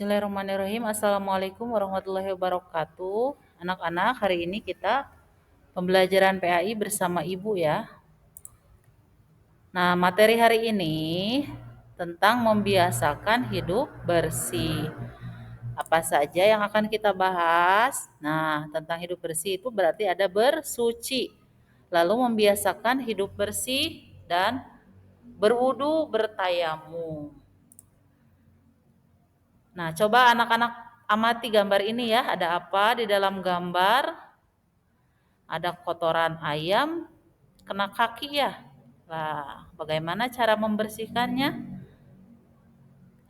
Bismillahirrahmanirrahim. Assalamualaikum warahmatullahi wabarakatuh. Anak-anak, hari ini kita pembelajaran PAI bersama Ibu ya. Nah, materi hari ini tentang membiasakan hidup bersih. Apa saja yang akan kita bahas? Nah, tentang hidup bersih itu berarti ada bersuci. Lalu membiasakan hidup bersih dan berwudu, bertayamum. Nah, coba anak-anak amati gambar ini ya. Ada apa di dalam gambar? Ada kotoran ayam kena kaki ya. Nah, bagaimana cara membersihkannya?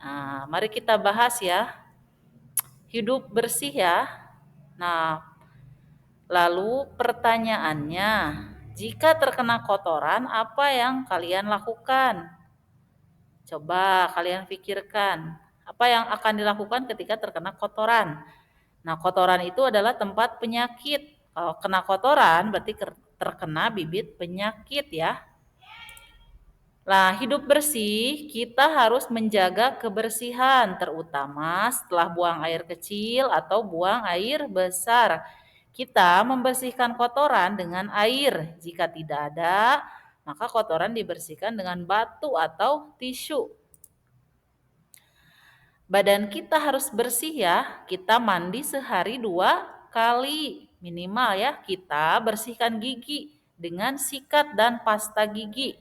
Nah, mari kita bahas ya. Hidup bersih ya. Nah, lalu pertanyaannya, jika terkena kotoran, apa yang kalian lakukan? Coba kalian pikirkan, apa yang akan dilakukan ketika terkena kotoran? Nah, kotoran itu adalah tempat penyakit. Kalau kena kotoran berarti terkena bibit penyakit ya. Nah, hidup bersih kita harus menjaga kebersihan, terutama setelah buang air kecil atau buang air besar. Kita membersihkan kotoran dengan air. Jika tidak ada, maka kotoran dibersihkan dengan batu atau tisu. Badan kita harus bersih ya, kita mandi sehari 2 kali minimal ya. Kita bersihkan gigi dengan sikat dan pasta gigi.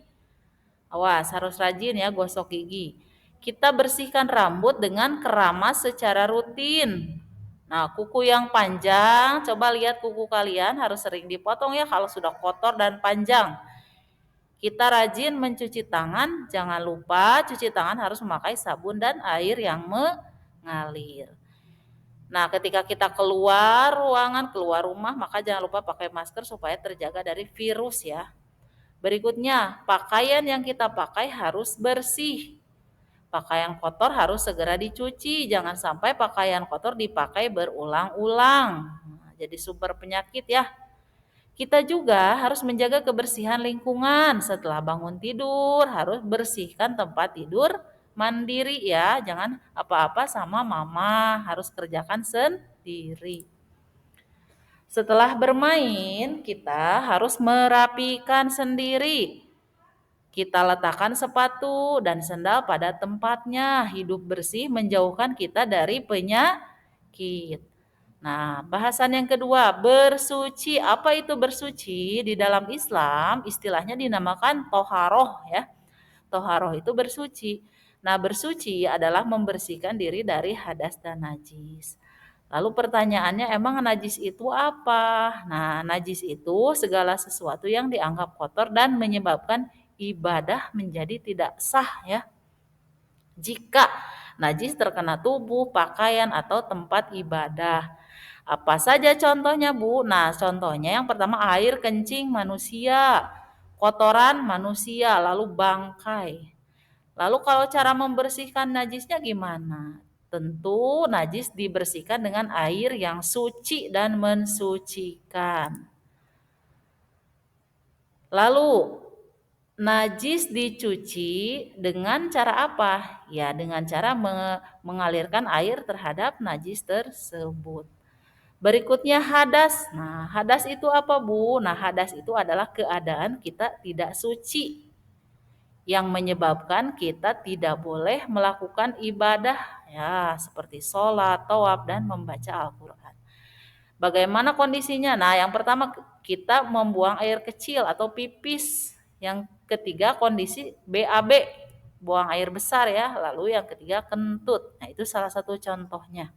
Awas, harus rajin ya gosok gigi. Kita bersihkan rambut dengan keramas secara rutin. Nah, kuku yang panjang, coba lihat kuku kalian harus sering dipotong ya kalau sudah kotor dan panjang. Kita rajin mencuci tangan, jangan lupa cuci tangan harus memakai sabun dan air yang mengalir. Nah, ketika kita keluar ruangan, keluar rumah, maka jangan lupa pakai masker supaya terjaga dari virus ya. Berikutnya, pakaian yang kita pakai harus bersih. Pakaian kotor harus segera dicuci, jangan sampai pakaian kotor dipakai berulang-ulang. Nah, jadi sumber penyakit ya. Kita juga harus menjaga kebersihan lingkungan. Setelah bangun tidur, harus bersihkan tempat tidur mandiri ya. Jangan apa-apa sama mama, harus kerjakan sendiri. Setelah bermain, kita harus merapikan sendiri. Kita letakkan sepatu dan sendal pada tempatnya. Hidup bersih menjauhkan kita dari penyakit. Nah, bahasan yang kedua, bersuci. Apa itu bersuci? Di dalam Islam istilahnya dinamakan toharoh ya. Toharoh itu bersuci. Nah, bersuci adalah membersihkan diri dari hadas dan najis. Lalu pertanyaannya, emang najis itu apa? Nah, najis itu segala sesuatu yang dianggap kotor dan menyebabkan ibadah menjadi tidak sah ya. Jika najis terkena tubuh, pakaian, atau tempat ibadah. Apa saja contohnya, Bu? Nah, contohnya yang pertama air kencing manusia, kotoran manusia, lalu bangkai. Lalu kalau cara membersihkan najisnya gimana? Tentu najis dibersihkan dengan air yang suci dan mensucikan. Lalu najis dicuci dengan cara apa? Ya, dengan cara mengalirkan air terhadap najis tersebut. Berikutnya hadas. Nah, hadas itu apa, Bu? Nah, hadas itu adalah keadaan kita tidak suci yang menyebabkan kita tidak boleh melakukan ibadah ya, seperti sholat, tawaf, dan membaca Al-Quran. Bagaimana kondisinya? Nah, yang pertama kita membuang air kecil atau pipis. Yang ketiga kondisi BAB, buang air besar ya. Lalu yang ketiga kentut. Nah, itu salah satu contohnya.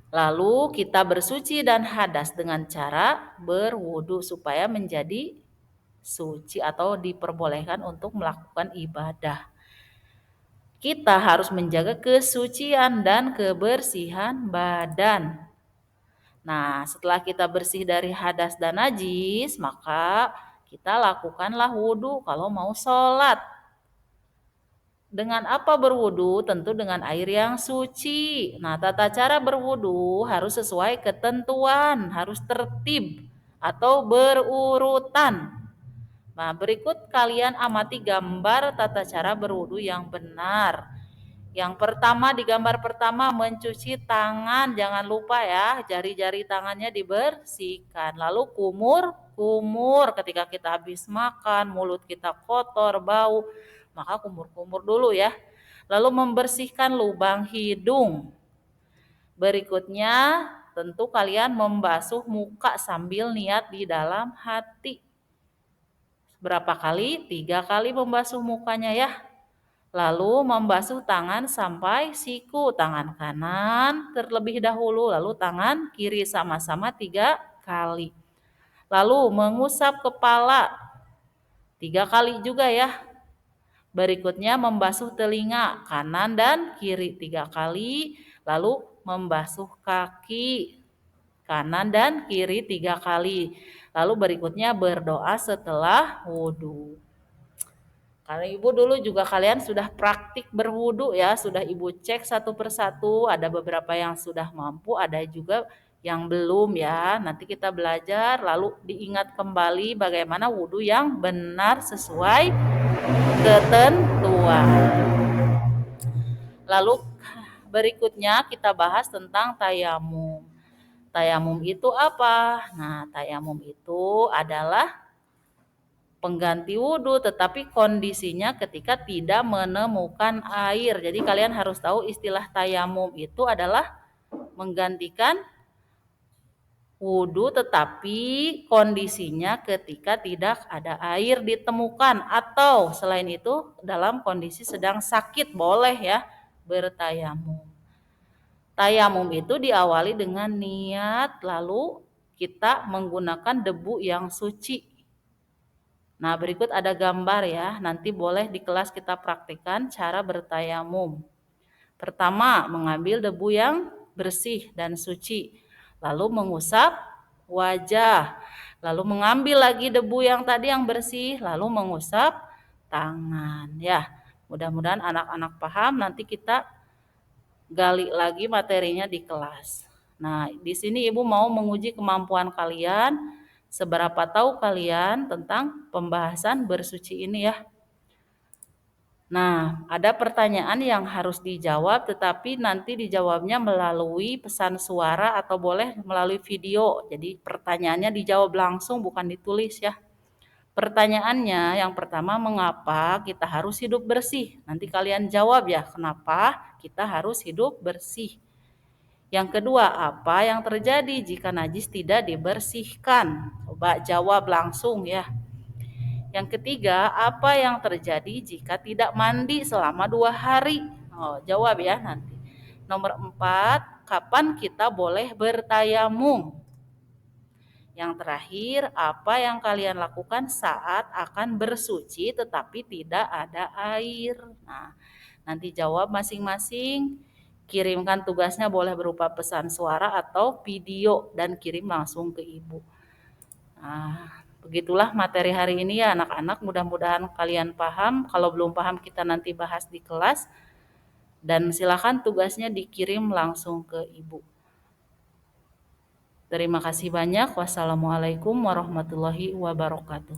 Lalu kita bersuci dan hadas dengan cara berwudu supaya menjadi suci atau diperbolehkan untuk melakukan ibadah. Kita harus menjaga kesucian dan kebersihan badan. Nah, setelah kita bersih dari hadas dan najis, maka kita lakukanlah wudhu kalau mau sholat. Dengan apa berwudhu? Tentu dengan air yang suci. Nah, tata cara berwudhu harus sesuai ketentuan, harus tertib atau berurutan. Nah, berikut kalian amati gambar tata cara berwudhu yang benar. Yang pertama di gambar pertama mencuci tangan, jangan lupa ya, jari-jari tangannya dibersihkan. Lalu kumur ketika kita habis makan, mulut kita kotor, bau, maka kumur-kumur dulu ya. Lalu membersihkan lubang hidung. Berikutnya tentu kalian membasuh muka sambil niat di dalam hati. Berapa kali? 3 kali membasuh mukanya ya. Lalu membasuh tangan sampai siku, tangan kanan terlebih dahulu, lalu tangan kiri sama-sama 3 kali. Lalu mengusap kepala 3 kali juga ya. Berikutnya membasuh telinga kanan dan kiri 3 kali, lalu membasuh kaki kanan dan kiri 3 kali. Lalu berikutnya berdoa setelah wudhu. Karena ibu dulu juga kalian sudah praktik berwudu ya, sudah ibu cek satu persatu, ada beberapa yang sudah mampu, ada juga yang belum ya. Nanti kita belajar lalu diingat kembali bagaimana wudu yang benar sesuai ketentuan. Lalu berikutnya kita bahas tentang tayamum. Tayamum itu apa? Nah, tayamum itu adalah pengganti wudhu, tetapi kondisinya ketika tidak menemukan air. Jadi kalian harus tahu istilah tayamum itu adalah menggantikan wudhu, tetapi kondisinya ketika tidak ada air ditemukan, atau selain itu dalam kondisi sedang sakit boleh ya bertayamum. Tayamum itu diawali dengan niat, lalu kita menggunakan debu yang suci. Nah, berikut ada gambar ya, nanti boleh di kelas kita praktikkan cara bertayamum. Pertama, mengambil debu yang bersih dan suci, lalu mengusap wajah, lalu mengambil lagi debu yang tadi yang bersih, lalu mengusap tangan. Ya, mudah-mudahan anak-anak paham, nanti kita gali lagi materinya di kelas. Nah, di sini Ibu mau menguji kemampuan kalian. Seberapa tahu kalian tentang pembahasan bersuci ini ya? Nah, ada pertanyaan yang harus dijawab, tetapi nanti dijawabnya melalui pesan suara atau boleh melalui video. Jadi pertanyaannya dijawab langsung, bukan ditulis ya. Pertanyaannya yang pertama, mengapa kita harus hidup bersih? Nanti kalian jawab ya, kenapa kita harus hidup bersih. Yang kedua, apa yang terjadi jika najis tidak dibersihkan? Coba jawab langsung ya. Yang ketiga, apa yang terjadi jika tidak mandi selama 2 hari? Oh, jawab ya nanti. Nomor 4, kapan kita boleh bertayamum? Yang terakhir, apa yang kalian lakukan saat akan bersuci tetapi tidak ada air? Nah, nanti jawab masing-masing. Kirimkan tugasnya boleh berupa pesan suara atau video dan kirim langsung ke ibu. Nah, begitulah materi hari ini ya anak-anak, mudah-mudahan kalian paham. Kalau belum paham kita nanti bahas di kelas. Dan silakan tugasnya dikirim langsung ke ibu. Terima kasih banyak. Wassalamualaikum warahmatullahi wabarakatuh.